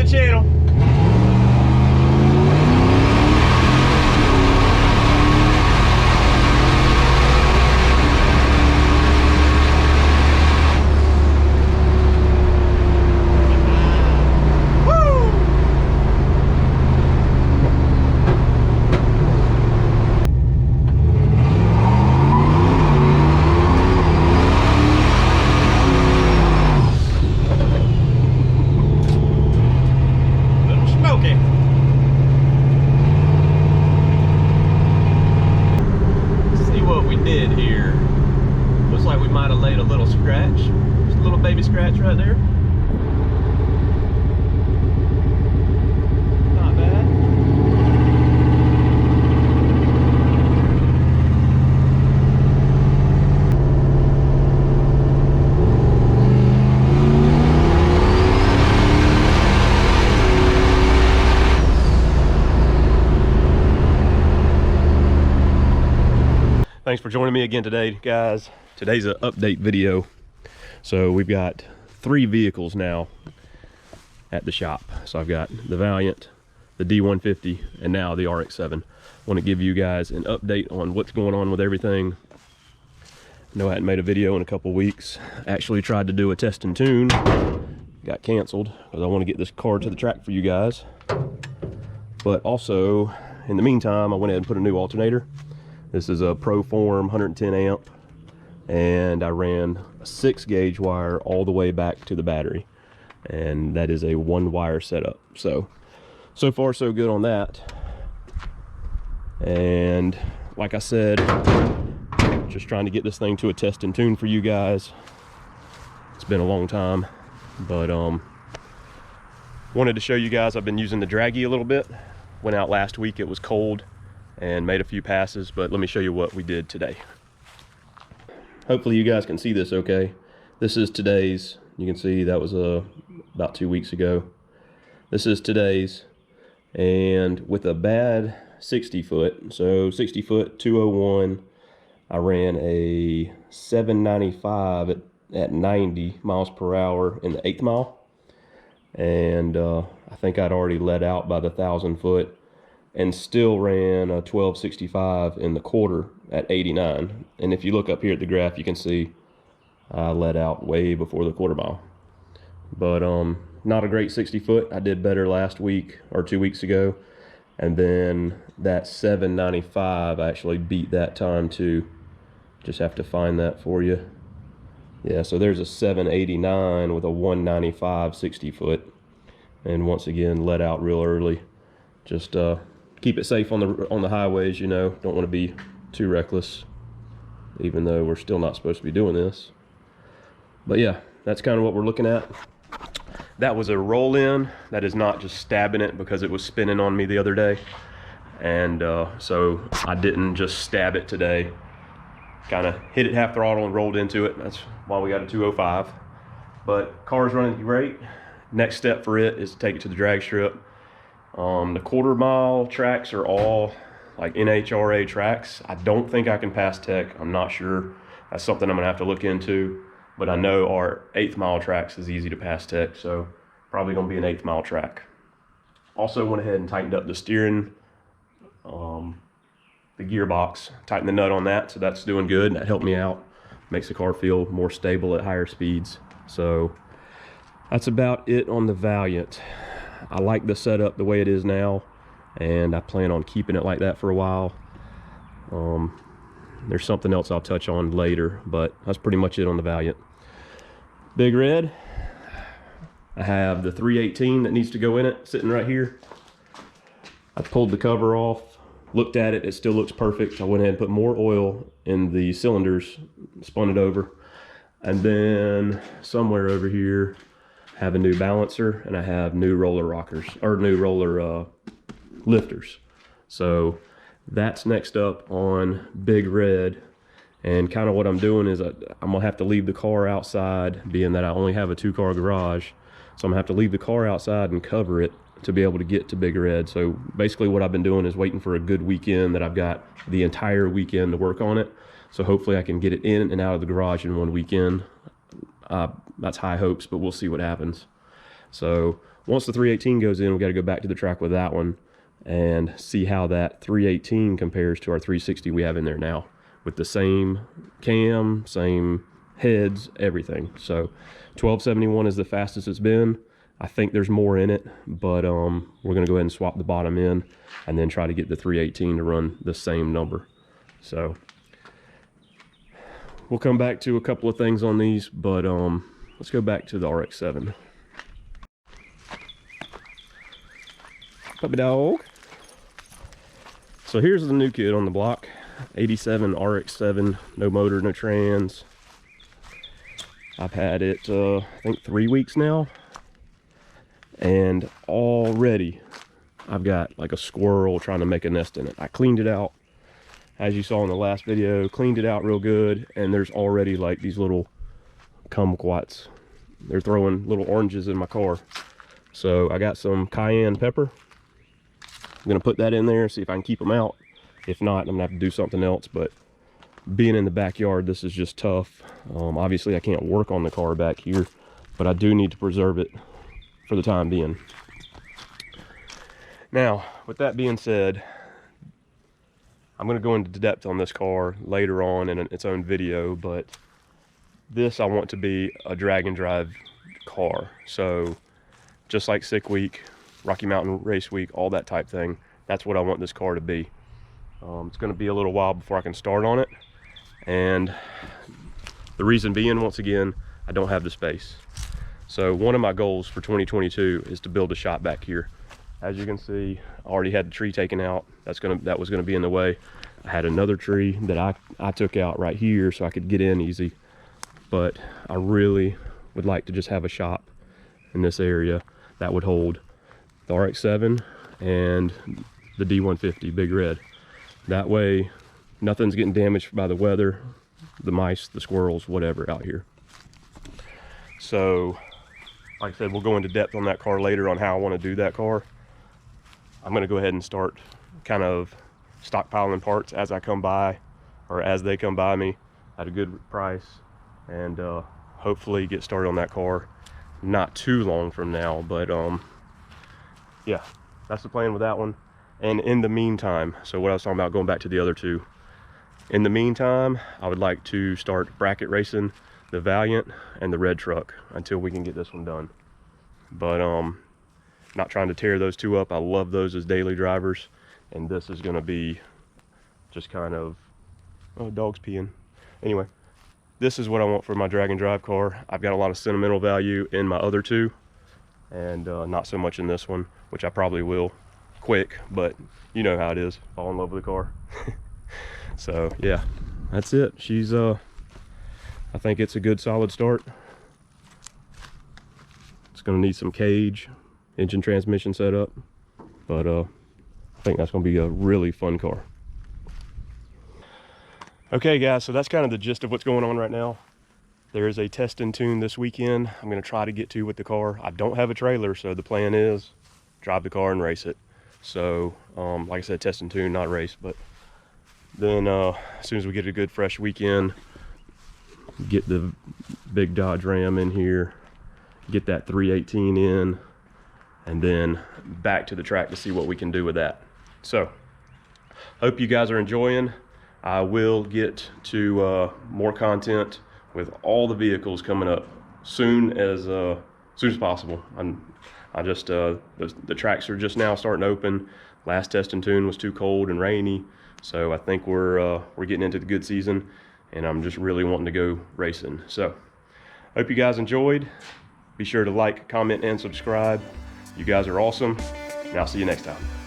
the channel. Scratch right there. Not bad. Thanks for joining me again today, guys. Today's an update video. So we've got 3 vehicles now at the shop. So I've got the Valiant, the D150, and now the RX-7. I want to give you guys an update on what's going on with everything. I know I hadn't made a video in a couple weeks. Actually tried to do a test and tune. Got canceled because I want to get this car to the track for you guys. But also, in the meantime, I went ahead and put a new alternator. This is a Proform 110 amp. And I ran a 6-gauge wire all the way back to the battery, and that is a 1-wire setup. So far so good on that. And like I said, just trying to get this thing to a test and tune for you guys. It's been a long time, but wanted to show you guys. I've been using the draggy a little bit. Went out last week, it was cold, and made a few passes, but let me show you what we did today. Hopefully you guys can see this okay. This is today's. You can see that was about 2 weeks ago. This is today's, and with a bad 60 foot, so 60 foot 201, I ran a 795 at 90 miles per hour in the 8th mile, and I think I'd already let out by the 1,000 foot, and still ran a 1265 in the quarter at 89. And if you look up here at the graph, you can see I let out way before the quarter mile. But not a great 60 foot. I did better last week or 2 weeks ago. And then that 795, I actually beat that time too. Just have to find that for you. Yeah, so there's a 789 with a 195 60 foot. And once again, let out real early. Just keep it safe on the highways, you know. Don't want to be too reckless, even though we're still not supposed to be doing this. But yeah, that's kind of what we're looking at. That was a roll in. That is not just stabbing it because it was spinning on me the other day. And so I didn't just stab it today. Kind of hit it half throttle and rolled into it. That's why we got a 205. But car's running great. Next step for it is to take it to the drag strip. The quarter mile tracks are all like NHRA tracks. I don't think I can pass tech. I'm not sure. That's something I'm gonna have to look into. But I know our 8th mile tracks is easy to pass tech, so probably gonna be an 8th mile track. Also went ahead and tightened up the steering, the gearbox, tightened the nut on that, so that's doing good, and that helped me out. Makes the car feel more stable at higher speeds. So that's about it on the Valiant. I like the setup the way it is now, and I plan on keeping it like that for a while. There's something else I'll touch on later, but that's pretty much it on the Valiant. Big Red, I have the 318 that needs to go in it sitting right here. I pulled the cover off, looked at it, it still looks perfect. I went ahead and put more oil in the cylinders, spun it over, and then somewhere over here have a new balancer, and I have new roller rockers, or new roller lifters. So that's next up on Big Red. And kind of what I'm doing is I'm gonna have to leave the car outside, being that I only have a 2-car garage. So I'm gonna have to leave the car outside and cover it to be able to get to Big Red. So basically what I've been doing is waiting for a good weekend that I've got the entire weekend to work on it. So hopefully I can get it in and out of the garage in one weekend. That's high hopes, but we'll see what happens. So once the 318 goes in, we got to go back to the track with that one and see how that 318 compares to our 360 we have in there now, with the same cam, same heads, everything. So 1271 is the fastest it's been. I think there's more in it, but we're gonna go ahead and swap the bottom in and then try to get the 318 to run the same number. So we'll come back to a couple of things on these, but let's go back to the RX-7. Puppy dog. So here's the new kid on the block, 87 RX-7, no motor, no trans. I've had it, I think 3 weeks now, and already I've got like a squirrel trying to make a nest in it. I cleaned it out, as you saw in the last video, cleaned it out real good, and there's already like these little kumquats. They're throwing little oranges in my car. So I got some cayenne pepper. I'm gonna put that in there, see if I can keep them out. If not, I'm gonna have to do something else, but being in the backyard, this is just tough. Obviously I can't work on the car back here, but I do need to preserve it for the time being. Now, with that being said, I'm gonna go into depth on this car later on in its own video, but this I want to be a drag and drive car. So just like Sick Week, Rocky Mountain Race Week, all that type thing, that's what I want this car to be. It's going to be a little while before I can start on it, and the reason being, once again, I don't have the space. So one of my goals for 2022 is to build a shop back here. As you can see, I already had the tree taken out. That was going to be in the way. I had another tree that I took out right here so I could get in easy, but I really would like to just have a shop in this area that would hold the RX-7 and the D150 Big Red. That way nothing's getting damaged by the weather, the mice, the squirrels, whatever out here. So like I said, we'll go into depth on that car later on how I want to do that car. I'm going to go ahead and start kind of stockpiling parts as I come by, or as they come by me at a good price, and hopefully get started on that car not too long from now. But yeah, that's the plan with that one. And in the meantime, so what I was talking about, going back to the other two, in the meantime, I would like to start bracket racing the Valiant and the red truck until we can get this one done. But not trying to tear those two up. I love those as daily drivers, and this is going to be just kind of, oh, dog's peeing. Anyway, this is what I want for my drag and drive car. I've got a lot of sentimental value in my other two, and not so much in this one, which I probably will quick, but you know how it is, fall in love with the car. So yeah, that's it. She's I think it's a good solid start. It's gonna need some cage, engine, transmission setup, but I think that's gonna be a really fun car. Okay guys, so that's kind of the gist of what's going on right now. There is a test and tune this weekend I'm gonna try to get to with the car. I don't have a trailer, so the plan is drive the car and race it. So like I said, test and tune, not race. But then as soon as we get a good fresh weekend, get the big Dodge Ram in here, get that 318 in, and then back to the track to see what we can do with that. So hope you guys are enjoying. I will get to more content with all the vehicles coming up soon as possible. The tracks are just now starting to open. Last test and tune was too cold and rainy, so I think we're getting into the good season, and I'm just really wanting to go racing. So hope you guys enjoyed. Be sure to like, comment, and subscribe. You guys are awesome, and I'll see you next time.